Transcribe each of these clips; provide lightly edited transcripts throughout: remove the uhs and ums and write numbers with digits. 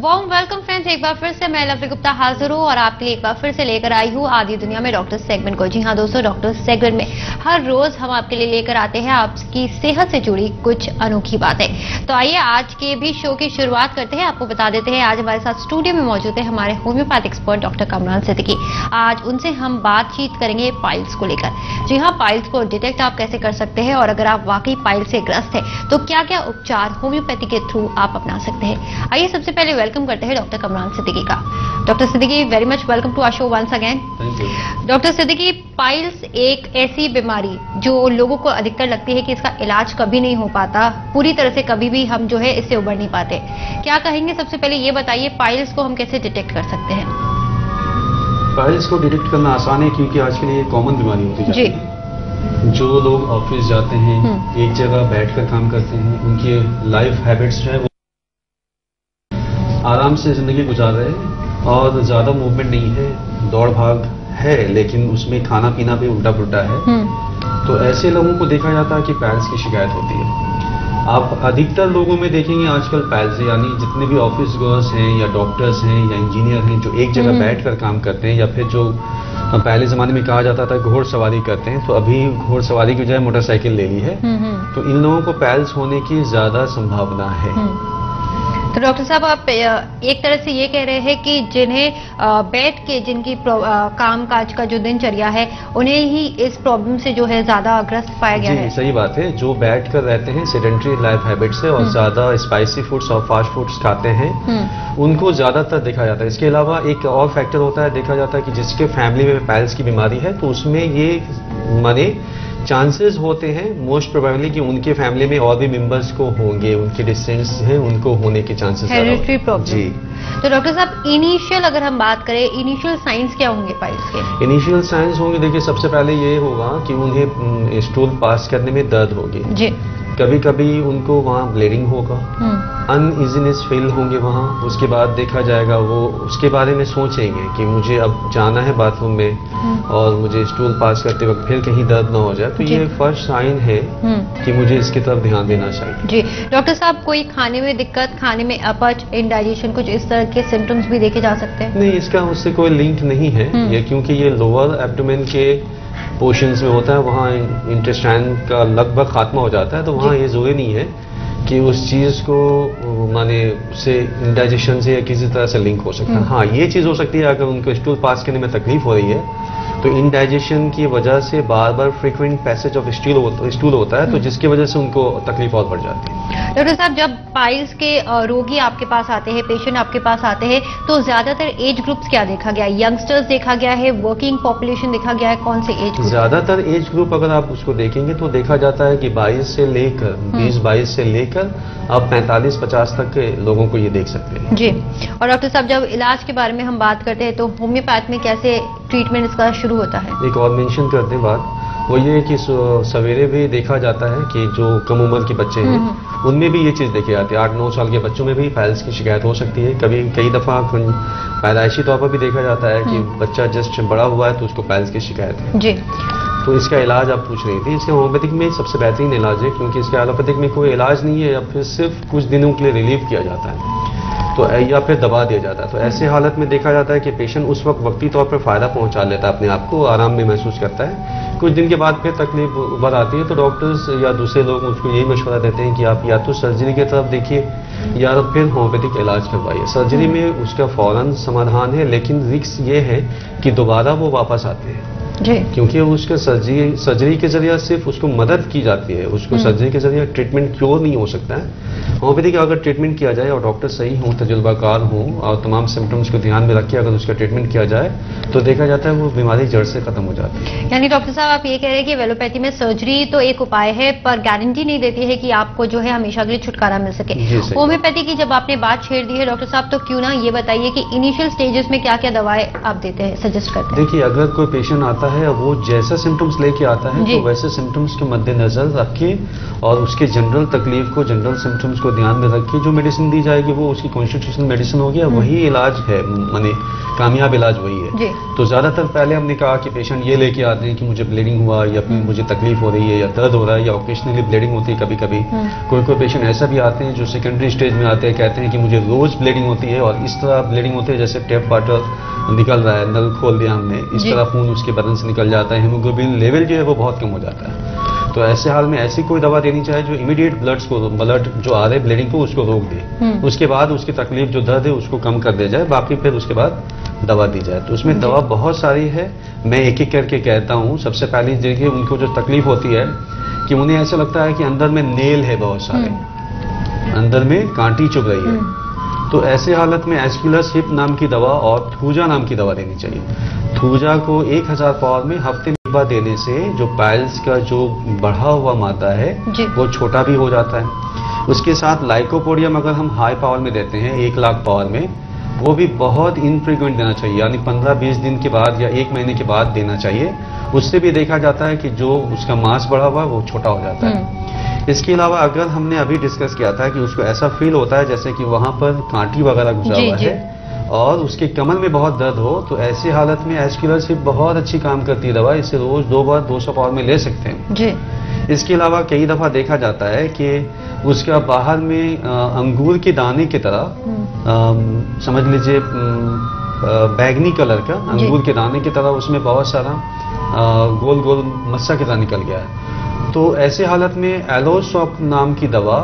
Warm welcome friends, एक बार फिर से मैं लवली गुप्ता हाजिर हूँ और आपके लिए एक बार फिर से लेकर आई हूँ आदि दुनिया में डॉक्टर सेगमेंट को। जी हाँ दोस्तों, डॉक्टर सेगमेंट में हर रोज हम आपके लिए लेकर आते हैं आपकी सेहत से जुड़ी कुछ अनोखी बातें। तो आइए आज के भी शो की शुरुआत करते हैं। आपको बता देते हैं आज हमारे साथ स्टूडियो में मौजूद है हमारे homeopath expert doctor Kamran Siddiqui. आज उनसे हम बातचीत करेंगे पाइल्स को लेकर। जी हाँ, पाइल्स को डिटेक्ट आप कैसे कर सकते हैं और अगर आप वाकई पाइल्स से ग्रस्त है तो क्या क्या उपचार होम्योपैथी के थ्रू आप अपना सकते हैं। आइए सबसे पहले वेलकम करते हैं डॉक्टर कमरान सिद्दीकी का। Doctor Siddiqui, very much welcome to our show once again. Doctor Siddiqui, piles एक ऐसी बीमारी जो लोगों को अधिकतर लगती है कि इसका इलाज कभी नहीं हो पाता, पूरी तरह से कभी भी हम जो है इससे उबर नहीं पाते। क्या कहेंगे, सबसे पहले ये बताइए पाइल्स को हम कैसे डिटेक्ट कर सकते हैं। पाइल्स को डिटेक्ट करना आसान है क्योंकि आजकल ये कॉमन बीमारी होती जाती है। जो लोग ऑफिस जाते हैं, एक जगह बैठकर काम करते हैं, उनकी लाइफ हैबिट्स जो है वो आराम से जिंदगी गुजार रहे हैं और ज्यादा मूवमेंट नहीं है, दौड़ भाग है लेकिन उसमें खाना पीना भी उल्टा पुल्टा है। तो ऐसे लोगों को देखा जाता है कि पाइल्स की शिकायत होती है। आप अधिकतर लोगों में देखेंगे आजकल पाइल्स, यानी जितने भी ऑफिस गोअर्स हैं या डॉक्टर्स हैं या इंजीनियर हैं जो एक जगह बैठकर काम करते हैं, या फिर जो पहले जमाने में कहा जाता था घोड़सवारी करते हैं, तो अभी घोड़सवारी की बजाय मोटरसाइकिल ले ली है। तो इन लोगों को पाइल्स होने की ज्यादा संभावना है। तो डॉक्टर साहब, आप एक तरह से ये कह रहे हैं कि जिन्हें बैठ के जिनकी काम काज का जो दिनचर्या है उन्हें ही इस प्रॉब्लम से जो है ज्यादा ग्रस्त पाया गया है। सही बात है। जो बैठ कर रहते हैं, सेडेंटरी लाइफ हैबिट्स है और ज्यादा स्पाइसी फूड्स और फास्ट फूड्स खाते हैं, उनको ज्यादातर देखा जाता है। इसके अलावा एक और फैक्टर होता है, देखा जाता है कि जिसके फैमिली में पाइल्स की बीमारी है तो उसमें ये माने चांसेस होते हैं मोस्ट प्रोबेबली कि उनके फैमिली में और भी मेंबर्स को होंगे, उनके डिस्टेंट्स हैं उनको होने के चांसेस हेरिडिटरी प्रॉब्लम। जी। तो डॉक्टर साहब, इनिशियल अगर हम बात करें, इनिशियल साइंस क्या होंगे पाइल्स के? इनिशियल साइंस होंगे, देखिए सबसे पहले ये होगा कि उन्हें स्टूल पास करने में दर्द होगी जी। कभी कभी उनको वहाँ ब्लीडिंग होगा, अनइजीनेस फील होंगे वहाँ। उसके बाद देखा जाएगा वो उसके बारे में सोचेंगे कि मुझे अब जाना है बाथरूम में और मुझे स्टूल पास करते वक्त फिर कहीं दर्द ना हो जाए। तो ये फर्स्ट साइन है कि मुझे इसकी तरफ ध्यान देना चाहिए। जी डॉक्टर साहब, कोई खाने में दिक्कत, खाने में अपच, इंडाइजेशन, कुछ इस तरह के सिम्टम्स भी देखे जा सकते हैं? नहीं, इसका उससे कोई लिंक नहीं है ये, क्योंकि ये लोअर एब्डोमेन के पोर्शंस में होता है, वहाँ इंटेस्टाइन का लगभग खात्मा हो जाता है। तो वहाँ ये जरूरी नहीं है कि उस चीज को माने उससे इंडाइजेशन से या किसी तरह से लिंक हो सकता है। हाँ, ये चीज हो सकती है अगर उनको स्टूल पास करने में तकलीफ हो रही है तो इंडाइजेशन की वजह से बार बार फ्रीक्वेंट पैसेज ऑफ स्टूल होता है, तो जिसकी वजह से उनको तकलीफ और बढ़ जाती है। डॉक्टर साहब, जब पाइल्स के रोगी आपके पास आते हैं, पेशेंट आपके पास आते हैं, तो ज्यादातर एज ग्रुप्स क्या देखा गया है? यंगस्टर्स देखा गया है, वर्किंग पॉपुलेशन देखा गया है, कौन से एज ग्रुप? ज्यादातर एज ग्रुप अगर आप उसको देखेंगे तो देखा जाता है कि 22 से लेकर 20-22 से लेकर आप 45-50 तक के लोगों को ये देख सकते हैं जी। और डॉक्टर साहब, जब इलाज के बारे में हम बात करते हैं तो होम्योपैथ में कैसे ट्रीटमेंट इसका शुरू होता है? एक और मेंशन करते हैं बात, वो ये कि सवेरे भी देखा जाता है कि जो कम उम्र के बच्चे हैं उनमें भी ये चीज देखी जाती है। 8-9 साल के बच्चों में भी पाइल्स की शिकायत हो सकती है। कई दफा पैदाइशी तौर पर भी देखा जाता है कि बच्चा जस्ट बड़ा हुआ है तो उसको पाइल्स की शिकायत है जी। तो इसका इलाज आप पूछ रही थी, इसके होम्योपैथिक में सबसे बेहतरीन इलाज है, क्योंकि इसके एलोपैथिक में कोई इलाज नहीं है या फिर सिर्फ कुछ दिनों के लिए रिलीव किया जाता है तो या फिर दबा दिया जाता है। तो ऐसे हालत में देखा जाता है कि पेशेंट उस वक्त वक्ती तौर पर फायदा पहुंचा लेता है, अपने आप को आराम में महसूस करता है। कुछ दिन के बाद फिर तकलीफ उभर आती है तो डॉक्टर्स या दूसरे लोग उसको यही मशवरा देते हैं कि आप या तो सर्जरी की तरफ देखिए या फिर होम्योपैथिक इलाज करवाइए। सर्जरी में उसका फौरन समाधान है, लेकिन रिस्क ये है कि दोबारा वो वापस आते हैं जी। क्योंकि उसका सर्जरी के जरिए सिर्फ उसको मदद की जाती है, उसको सर्जरी के जरिए ट्रीटमेंट क्योर नहीं हो सकता है। होम्योपैथी का अगर ट्रीटमेंट किया जाए और डॉक्टर सही हों, तजुर्बाकार हों और तमाम सिम्टम्स को ध्यान में रख के अगर उसका ट्रीटमेंट किया जाए तो देखा जाता है वो बीमारी जड़ से खत्म हो जाती है। यानी डॉक्टर साहब, आप ये कह रहे हैं कि एलोपैथी में सर्जरी तो एक उपाय है पर गारंटी नहीं देती है कि आपको जो है हमेशा के लिए छुटकारा मिल सके। होम्योपैथी की जब आपने बात छेड़ दी है डॉक्टर साहब, तो क्यों ना ये बताइए कि इनिशियल स्टेजेस में क्या क्या दवाएं आप देते हैं, सजेस्ट करते हैं? देखिए, अगर कोई पेशेंट आता है वो जैसा सिम्टम्स लेके आता है तो वैसे सिम्टम्स के मद्देनजर रख के और उसके जनरल तकलीफ को, जनरल सिम्टम्स को ध्यान में रख के जो मेडिसिन दी जाएगी वो उसकी कॉन्स्टिट्यूशनल मेडिसिन होगी, वही इलाज है, माने कामयाब इलाज वही है। तो ज्यादातर पहले हमने कहा कि पेशेंट ये लेके आते हैं कि मुझे ब्लीडिंग हुआ या फिर मुझे तकलीफ हो रही है या दर्द हो रहा है या ओकेशनली ब्लीडिंग होती है कभी कभी। कोई पेशेंट ऐसा भी आते हैं जो सेकेंडरी स्टेज में आते हैं, कहते हैं कि मुझे रोज ब्लीडिंग होती है और इस तरह ब्लीडिंग होती है जैसे टैप वाटर निकल रहा है, नल खोल दिया हमने, इस तरह खून उसके बदन से निकल जाता है, हीमोग्लोबिन लेवल जो है वो बहुत कम हो जाता है। तो ऐसे हाल में ऐसी कोई दवा देनी चाहिए जो इमीडिएट ब्लड जो आ रहे ब्लीडिंग को उसको रोक दे, उसके बाद उसकी तकलीफ जो दर्द है उसको कम कर दिया जाए, बाकी फिर उसके बाद दवा दी जाए। तो उसमें दवा बहुत सारी है, मैं एक एक करके कहता हूँ। सबसे पहले देखिए उनको जो तकलीफ होती है कि उन्हें ऐसा लगता है कि अंदर में नेल है, बहुत सारे अंदर में कांटी चुभ रही है, तो ऐसे हालत में एस्क्युलस हिप नाम की दवा और थूजा नाम की दवा देनी चाहिए। थूजा को 1000 पावर में हफ्ते में एक बार देने से जो पाइल्स का जो बढ़ा हुआ मादा है वो छोटा भी हो जाता है। उसके साथ लाइकोपोडियम अगर हम हाई पावर में देते हैं 1 लाख पावर में, वो भी बहुत इनफ्रीक्वेंट देना चाहिए, यानी 15-20 दिन के बाद या 1 महीने के बाद देना चाहिए। उससे भी देखा जाता है कि जो उसका मांस बढ़ा हुआ है वो छोटा हो जाता है। इसके अलावा अगर हमने अभी डिस्कस किया था कि उसको ऐसा फील होता है जैसे कि वहां पर कांटी वगैरह घुसा हुआ है और उसके कमर में बहुत दर्द हो, तो ऐसी हालत में एस्क्युलस हिप बहुत अच्छी काम करती है दवा, इसे रोज 2 बार 200 पावर में ले सकते हैं जी। इसके अलावा कई दफा देखा जाता है कि उसका बाहर में अंगूर के दाने की तरह, समझ लीजिए बैगनी कलर का अंगूर के दाने की तरह उसमें बहुत सारा गोल गोल मस्सा की तरह निकल गया है। तो ऐसे हालत में एलोसॉक नाम की दवा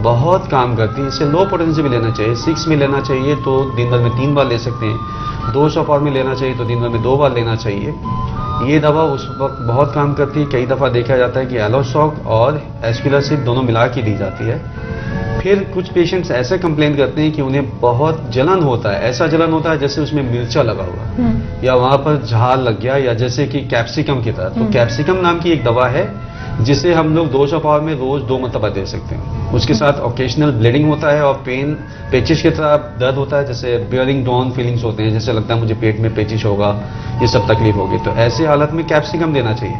बहुत काम करती है। इसे लो पोटेंसी में लेना चाहिए, 6 में लेना चाहिए तो दिन भर में 3 बार ले सकते हैं, 200 पावर में लेना चाहिए तो दिन भर में 2 बार लेना चाहिए। ये दवा उस वक्त बहुत काम करती है। कई दफा देखा जाता है कि एलोसॉक और एस्क्युलस हिप दोनों मिला के दी जाती है। फिर कुछ पेशेंट्स ऐसे कंप्लेन करते हैं कि उन्हें बहुत जलन होता है, ऐसा जलन होता है जैसे उसमें मिर्चा लगा हुआ या वहां पर झाग लग गया, या जैसे कि कैप्सिकम की तरह। तो कैप्सिकम नाम की एक दवा है जिसे हम लोग 200 पावर में रोज 2 मरतबा दे सकते हैं। उसके साथ ओकेशनल ब्लीडिंग होता है और पेन, पेचिश की तरह दर्द होता है, जैसे बियरिंग डाउन फीलिंग्स होते हैं, जैसे लगता है मुझे पेट में पेचिश होगा, ये सब तकलीफ होगी। तो ऐसे हालत में कैप्सिकम देना चाहिए।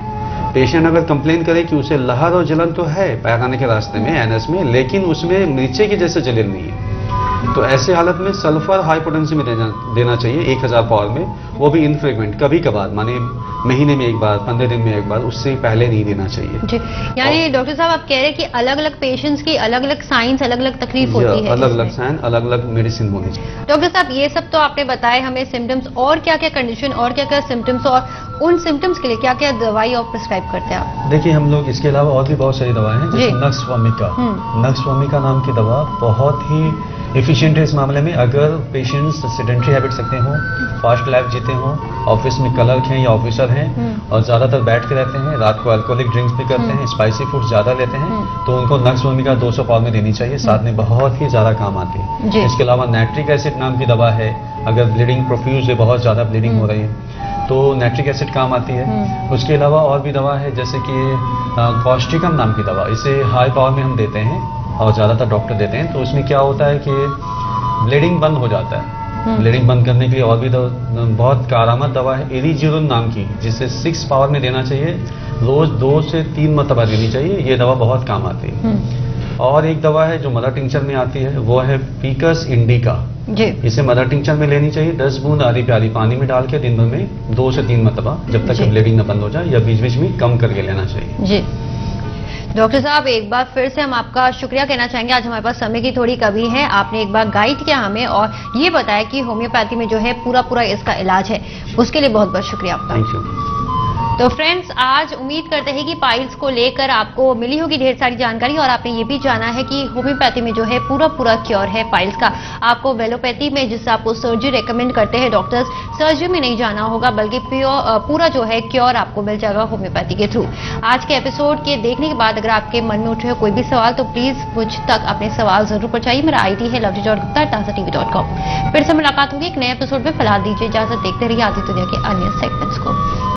पेशेंट अगर कंप्लेन करे कि उसे लहर और जलन तो है पैखाने के रास्ते में, एनएस में, लेकिन उसमें नीचे की जैसे जलन नहीं है, तो ऐसे हालत में सल्फर हाई पोटेंसी में देना चाहिए 1000 पावर में, वो भी इनफ्रीक्वेंट, कभी कभार, माने महीने में एक बार, 15 दिन में एक बार, उससे पहले नहीं देना चाहिए जी। यानी डॉक्टर साहब आप कह रहे हैं कि अलग अलग पेशेंट्स की अलग अलग साइंस, अलग अलग तकलीफ होती है, अलग अलग साइन, अलग अलग मेडिसिन होनी चाहिए। डॉक्टर साहब ये सब तो आपने बताए हमें सिम्टम्स, और क्या क्या कंडीशन और क्या क्या सिम्टम्स, और उन सिम्टम्स के लिए क्या क्या दवाई और प्रिस्क्राइब करते हैं आप? देखिए हम लोग इसके अलावा और भी बहुत सारी दवाएं हैं, जैसे नक्स वोमिका। नक्स वोमिका नाम की दवा बहुत ही एफिशिएंट है इस मामले में। अगर पेशेंट्स सेडेंटरी हैबिट्स रखते हों, फास्ट लाइफ जीते हों, ऑफिस में क्लर्क हैं या ऑफिसर हैं और ज्यादातर बैठ के रहते हैं, रात को अल्कोहलिक ड्रिंक्स भी करते हैं, स्पाइसी फूड ज्यादा लेते हैं, तो उनको नक्स वोमिका 200 पावर में देनी चाहिए, साथ में बहुत ही ज्यादा काम आती है। इसके अलावा नाइट्रिक एसिड नाम की दवा है, अगर ब्लीडिंग प्रोफ्यूज है, बहुत ज्यादा ब्लीडिंग हो रही है तो नाइट्रिक एसिड काम आती है। उसके अलावा और भी दवा है जैसे कि कॉस्टिकम नाम की दवा, इसे हाई पावर में हम देते हैं और ज्यादातर डॉक्टर देते हैं। तो उसमें क्या होता है कि ब्लीडिंग बंद हो जाता है। ब्लीडिंग बंद करने के लिए और भी बहुत कारआमद दवा है एलिजिरुन नाम की, जिसे 6 पावर में देना चाहिए, रोज 2 से 3 मरतबा देनी चाहिए। ये दवा बहुत काम आती है। और एक दवा है जो मदर टिंचर में आती है, वो है फिकस इंडिका जी। इसे मदर टिंचर में लेनी चाहिए, 10 बूंद आधी प्याली पानी में डाल के दिन भर में 2 से 3 मरतबा, जब तक ब्लीडिंग न बंद हो जाए, या बीच बीच में कम करके लेना चाहिए जी। डॉक्टर साहब एक बार फिर से हम आपका शुक्रिया कहना चाहेंगे, आज हमारे पास समय की थोड़ी कमी है, आपने एक बार गाइड किया हमें और ये बताया कि होम्योपैथी में जो है पूरा इसका इलाज है, उसके लिए बहुत बहुत शुक्रिया आपका। Thank you. तो फ्रेंड्स आज उम्मीद करते हैं कि पाइल्स को लेकर आपको मिली होगी ढेर सारी जानकारी और आपने ये भी जाना है कि होम्योपैथी में जो है पूरा क्योर है पाइल्स का। आपको वेलोपैथी में जिससे आपको सर्जरी रेकमेंड करते हैं डॉक्टर्स, सर्जरी में नहीं जाना होगा बल्कि पूरा जो है क्योर आपको मिल जाएगा होम्योपैथी के थ्रू। आज के एपिसोड के देखने के बाद अगर आपके मन में उठे कोई भी सवाल तो प्लीज मुझ तक अपने सवाल जरूर पहुंचाइए। मेरा ID है lovely.gupta@tazatv.com। फिर से मुलाकात होगी एक नए एपिसोड में। फिलहाल दीजिए इजाजत, देखते रहिए आदि दुनिया के अन्य सेगमेंट्स को।